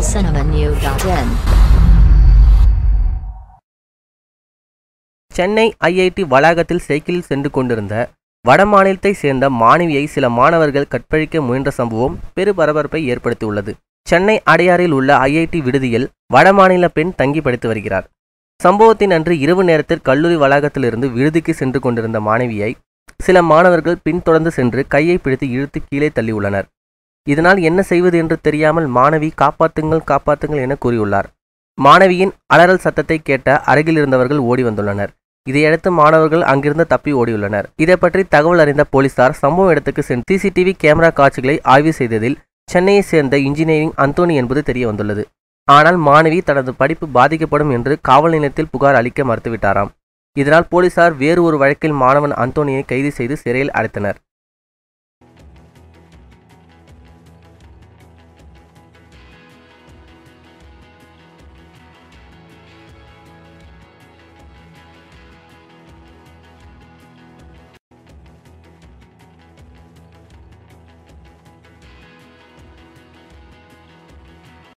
tamilcinemanew.in. Chennai IIT வளாகத்தில் சைக்கிளில் சென்று கொண்டிருந்த வடமாநிலத்தை சேர்ந்த மாணவியை சில மாணவர்கள் கற்பழிக்க முயன்ற சம்பவம் பெரு பரபரப்பை ஏற்படுத்தியுள்ளது. சென்னை அடையாறில் உள்ள ஐஐடி விடுதியில் வடமாநில பெண் தங்கி படித்து வருகிறார். சம்பவத்தின் அன்று இரவு நேரத்தில் கல்லூரி வளாகத்திலிருந்து விடுதிக்கு சென்று கொண்டிருந்த மாணவியை சில மாணவர்கள் பின்தொடர்ந்து சென்று கையை பிடித்து இழுத்து கீழே தள்ளியுள்ளனர். இதனால் என்ன செய்வது என்று தெரியாமல் மாணவி காப்பாத்துங்கள் காப்பாத்துங்கள் என கூறியுள்ளார். மாணவியின் அலறல் சத்தத்தை கேட்ட அருகில் இருந்தவர்கள் ஓடி வந்துள்ளனர். இதையடுத்து மாணவர்கள் அங்கிருந்து தப்பி ஓடியுள்ளனர். இதை பற்றி தகவல் அறிந்த போலீசார் சம்பவ இடத்துக்கு சென்று சிசிடிவி கேமரா காட்சிகளை ஆய்வு செய்ததில் சென்னையை சேர்ந்த இன்ஜினியரிங் அந்தோனி என்பது தெரிய வந்துள்ளது. ஆனால் மாணவி தனது படிப்பு பாதிக்கப்படும் என்று காவல் நிலையத்தில் புகார் அளிக்க மறுத்துவிட்டாராம். இதனால் போலீசார் வேறு ஒரு வழக்கில் மாணவன் அந்தோனியை கைது செய்து சிறையில் அடைத்தனர்.